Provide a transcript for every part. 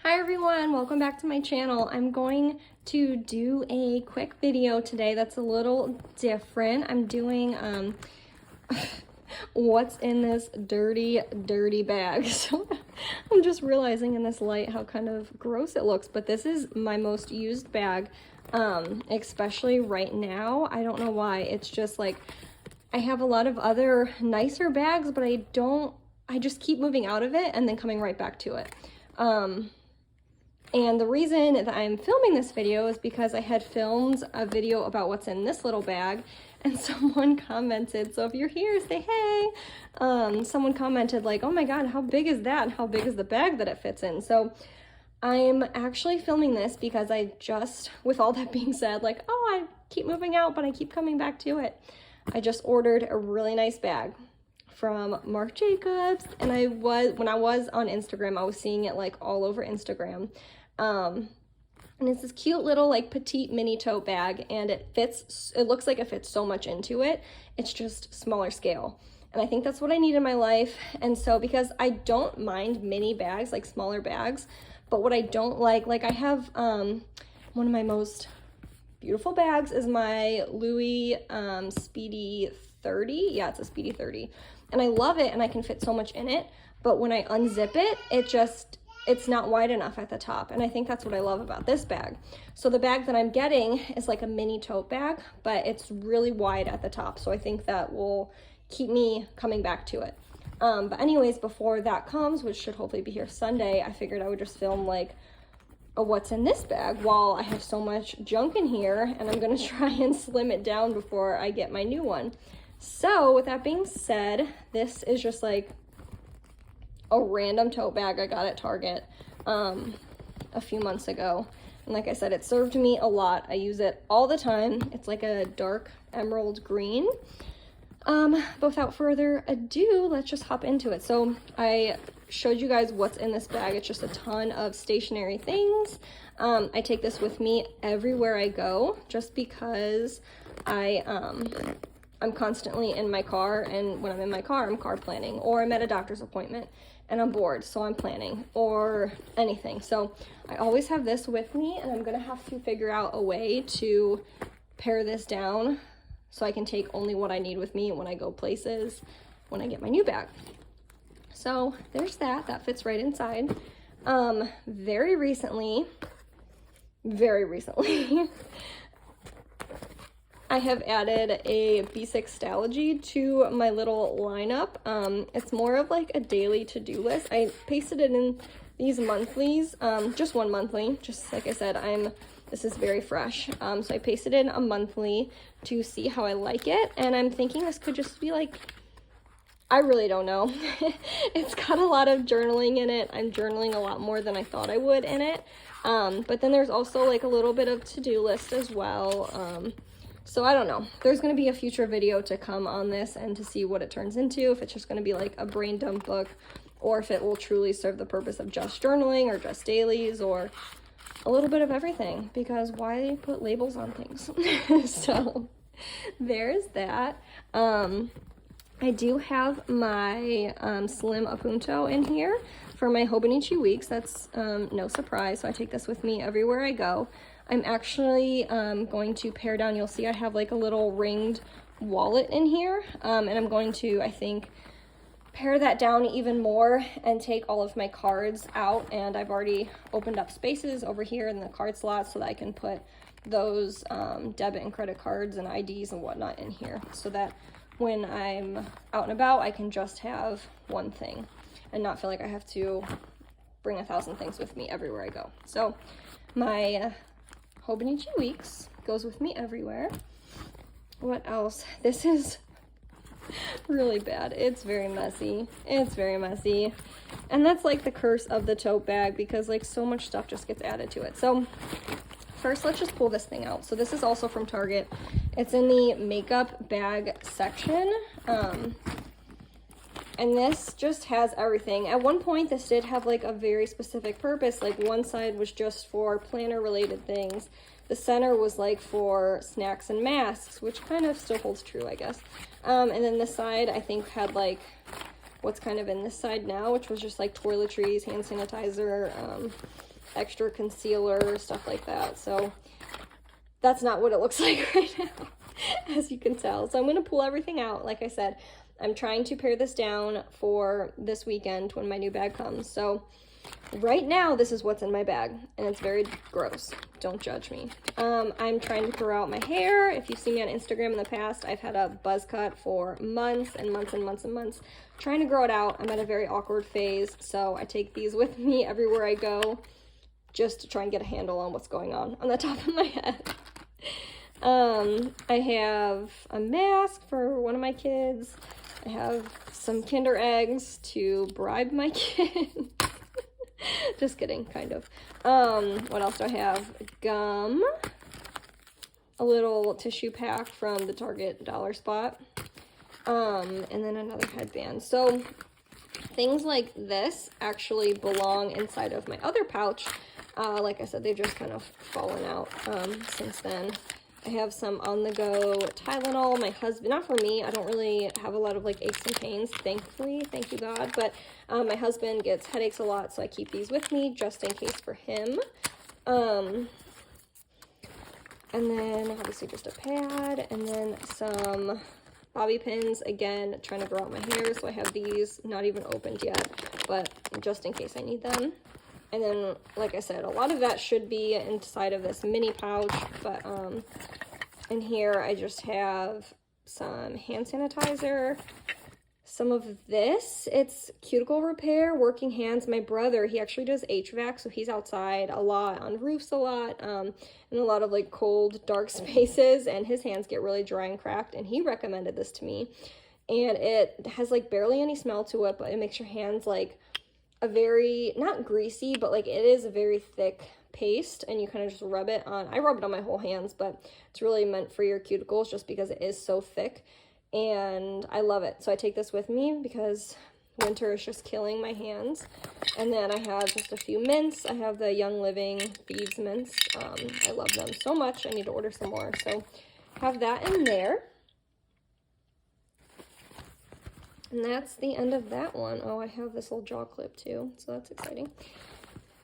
Hi everyone, welcome back to my channel. I'm going to do a quick video today that's a little different. I'm doing what's in this dirty bag. So I'm just realizing in this light how kind of gross it looks, but this is my most used bag, especially right now. I don't know why. It's just like I have a lot of other nicer bags, but I just keep moving out of it and then coming right back to it. And the reason that I'm filming this video is because I had filmed a video about what's in this little bag and someone commented, so if you're here, say hey. Someone commented like, oh my God, how big is that? And how big is the bag that it fits in? So I'm actually filming this because I just, with all that being said, like, oh, I keep moving out, but I keep coming back to it. I just ordered a really nice bag from Marc Jacobs, and when I was on Instagram, I was seeing it like all over Instagram. And it's this cute little like petite mini tote bag, and it looks like it fits so much into it. It's just smaller scale. And I think that's what I need in my life. And so because I don't mind mini bags, like smaller bags, but what I don't like I have, one of my most beautiful bags is my Louis Speedy 30. Yeah, it's a Speedy 30. And I love it and I can fit so much in it. But when I unzip it, it's not wide enough at the top. And I think that's what I love about this bag. So the bag that I'm getting is like a mini tote bag, but it's really wide at the top. So I think that will keep me coming back to it. But anyways, before that comes, which should hopefully be here Sunday, I figured I would just film like a what's in this bag while I have so much junk in here, and I'm gonna try and slim it down before I get my new one. So with that being said, this is just like a random tote bag I got at Target a few months ago. And like I said, it served me a lot. I use it all the time. It's like a dark emerald green. But without further ado, let's just hop into it. So I showed you guys what's in this bag. It's just a ton of stationary things. I take this with me everywhere I go just because I'm constantly in my car, and when I'm in my car, I'm car planning, or I'm at a doctor's appointment and I'm bored, so I'm planning, or anything. So I always have this with me, and I'm gonna have to figure out a way to pare this down so I can take only what I need with me when I go places when I get my new bag. So there's that fits right inside. Very recently, I have added a B6 to my little lineup. It's more of like a daily to-do list. I pasted it in these monthlies, just one monthly, just like I said, this is very fresh. So I pasted in a monthly to see how I like it, and I'm thinking this could just be like, I really don't know. It's got a lot of journaling in it. I'm journaling a lot more than I thought I would in it. But then there's also like a little bit of to-do list as well. So I don't know. There's going to be a future video to come on this and to see what it turns into, if it's just going to be like a brain dump book, or if it will truly serve the purpose of just journaling or just dailies or a little bit of everything, because why put labels on things? So there's that. I do have my Slim Apunto in here for my Hobonichi weeks. That's no surprise. So I take this with me everywhere I go. I'm actually going to pare down. You'll see I have like a little ringed wallet in here, and I'm going to, I think, pare that down even more and take all of my cards out. And I've already opened up spaces over here in the card slot so that I can put those debit and credit cards and IDs and whatnot in here, so that when I'm out and about, I can just have one thing and not feel like I have to bring 1,000 things with me everywhere I go. So my Hobonichi Weeks goes with me everywhere. What else? This is really bad. It's very messy. It's very messy. And that's like the curse of the tote bag, because like so much stuff just gets added to it. So first, let's just pull this thing out. So this is also from Target. It's in the makeup bag section. And this just has everything. At one point, this did have like a very specific purpose. Like one side was just for planner related things. The center was like for snacks and masks, which kind of still holds true, I guess. And then this side, I think, had like what's kind of in this side now, which was just like toiletries, hand sanitizer, extra concealer, stuff like that. So that's not what it looks like right now, as you can tell. So I'm going to pull everything out. Like I said, I'm trying to pare this down for this weekend when my new bag comes. So right now, this is what's in my bag, and it's very gross. Don't judge me. I'm trying to grow out my hair. If you've seen me on Instagram in the past, I've had a buzz cut for months and months and months and months. Trying to grow it out. I'm at a very awkward phase, so I take these with me everywhere I go just to try and get a handle on what's going on the top of my head. I have a mask for one of my kids. I have some Kinder eggs to bribe my kids. Just kidding, kind of. What else do I have? Gum. A little tissue pack from the Target dollar spot. And then another headband. So things like this actually belong inside of my other pouch. Like I said, they've just kind of fallen out since then. I have some on-the-go Tylenol. My husband, not for me, I don't really have a lot of like aches and pains, thankfully, thank you God, but my husband gets headaches a lot, so I keep these with me just in case for him. And then obviously just a pad, and then some bobby pins, again, trying to grow out my hair, so I have these not even opened yet, but just in case I need them. And then, like I said, a lot of that should be inside of this mini pouch, but in here I just have some hand sanitizer, some of this, it's cuticle repair, working hands. My brother, he actually does HVAC, so he's outside a lot, on roofs a lot, in a lot of like cold, dark spaces, and his hands get really dry and cracked, and he recommended this to me. And it has like barely any smell to it, but it makes your hands like a very, not greasy, but like it is a very thick paste, and you kind of just rub it on. I rub it on my whole hands, but it's really meant for your cuticles just because it is so thick, and I love it. So I take this with me because winter is just killing my hands. And then I have just a few mints. I have the Young Living Thieves mints. I love them so much. I need to order some more. So have that in there. And that's the end of that one. Oh, I have this little jaw clip too, so that's exciting.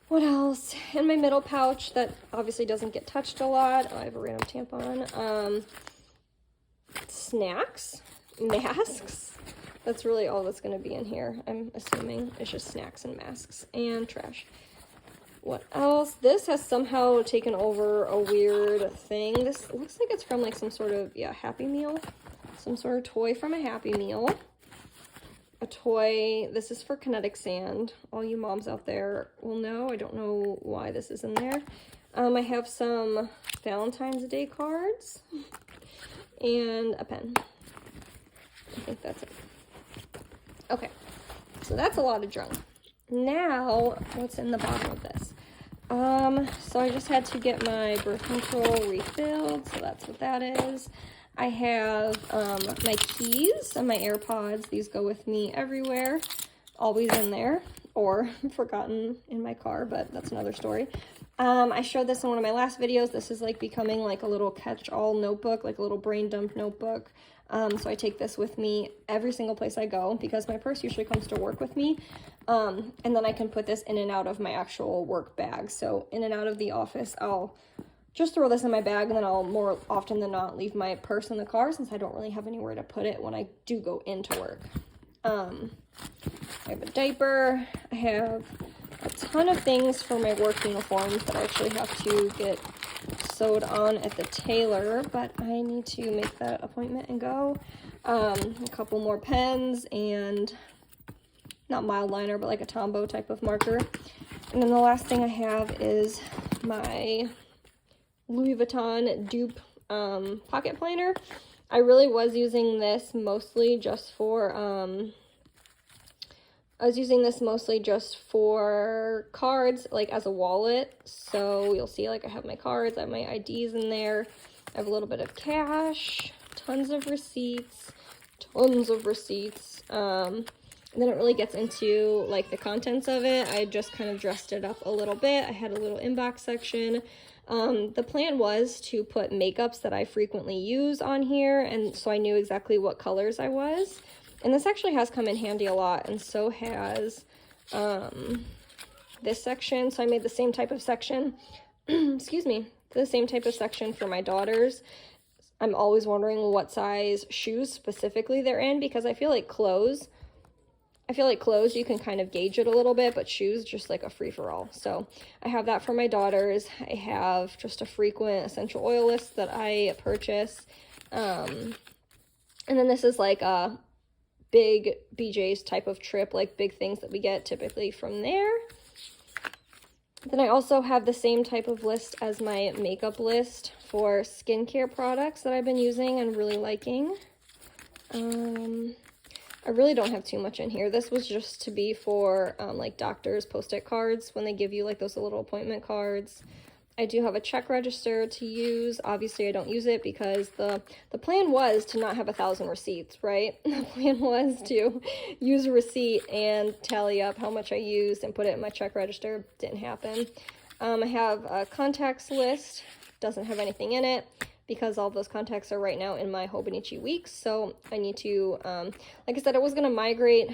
What else? In my middle pouch that obviously doesn't get touched a lot, I have a random tampon. Snacks, masks. That's really all that's going to be in here, I'm assuming. It's just snacks and masks and trash. What else? This has somehow taken over a weird thing. This looks like it's from like some sort of, yeah, Happy Meal. Some sort of toy from a Happy Meal. A toy. This is for kinetic sand. All you moms out there will know. I don't know why this is in there. I have some Valentine's Day cards and a pen. I think that's it. Okay, so that's a lot of junk. Now, what's in the bottom of this? So I just had to get my birth control refilled, so that's what that is. I have my keys and my AirPods. These go with me everywhere, always in there, or forgotten in my car, but that's another story. I showed this in one of my last videos. This is like becoming like a little catch-all notebook, like a little brain dump notebook. So I take this with me every single place I go because my purse usually comes to work with me. And then I can put this in and out of my actual work bag. So in and out of the office, I'll just throw this in my bag, and then I'll more often than not leave my purse in the car since I don't really have anywhere to put it when I do go into work. I have a diaper. I have a ton of things for my work uniforms that I actually have to get sewed on at the tailor, but I need to make that appointment and go. A couple more pens and not mild liner, but like a Tombow type of marker. And then the last thing I have is my Louis Vuitton dupe pocket planner. I really was using this mostly just for cards, like as a wallet. So you'll see like I have my cards, I have my IDs in there. I have a little bit of cash, tons of receipts. And then it really gets into like the contents of it. I just kind of dressed it up a little bit. I had a little inbox section. The plan was to put makeups that I frequently use on here, and so I knew exactly what colors I was. And this actually has come in handy a lot, and so has this section. So I made the same type of section, excuse me, the same type of section for my daughters. I'm always wondering what size shoes specifically they're in, because I feel like clothes you can kind of gauge it a little bit, but shoes just like a free-for-all. So I have that for my daughters. I have just a frequent essential oil list that I purchase. And then this is like a big BJ's type of trip, like big things that we get typically from there. Then I also have the same type of list as my makeup list for skincare products that I've been using and really liking. I really don't have too much in here. This was just to be for like doctors' post-it cards when they give you like those little appointment cards. I do have a check register to use. Obviously, I don't use it because the plan was to not have 1,000 receipts, right? The plan was to use a receipt and tally up how much I used and put it in my check register. Didn't happen. I have a contacts list. Doesn't have anything in it because all of those contacts are right now in my Hobonichi weeks. So I need to, like I said, I was going to migrate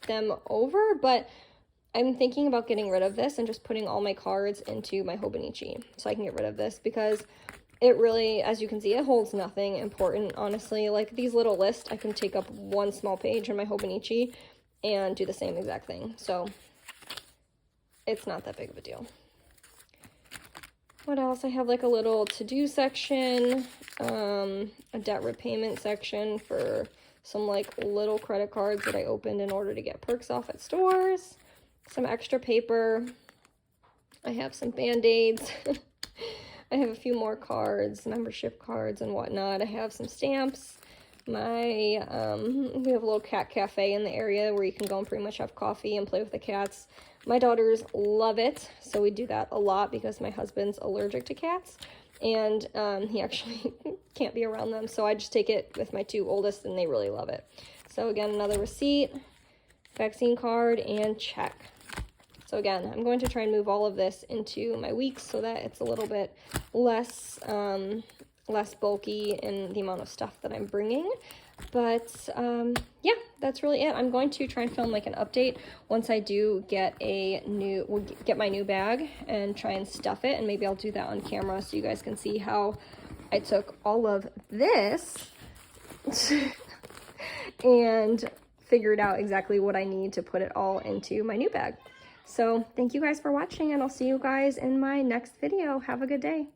them over, but I'm thinking about getting rid of this and just putting all my cards into my Hobonichi so I can get rid of this, because it really, as you can see, it holds nothing important, honestly. Like these little lists, I can take up one small page in my Hobonichi and do the same exact thing. So it's not that big of a deal. What else? I have like a little to-do section, a debt repayment section for some like little credit cards that I opened in order to get perks off at stores. Some extra paper. I have some Band-Aids. I have a few more cards, membership cards and whatnot. I have some stamps. We have a little cat cafe in the area where you can go and pretty much have coffee and play with the cats. My daughters love it, so we do that a lot because my husband's allergic to cats, and he actually can't be around them, so I just take it with my two oldest, and they really love it. So again, another receipt, vaccine card, and check. So again, I'm going to try and move all of this into my weeks so that it's a little bit less bulky in the amount of stuff that I'm bringing. But yeah, that's really it. I'm going to try and film like an update once I do get get my new bag and try and stuff it, and maybe I'll do that on camera so you guys can see how I took all of this and figured out exactly what I need to put it all into my new bag. So thank you guys for watching, and I'll see you guys in my next video. Have a good day.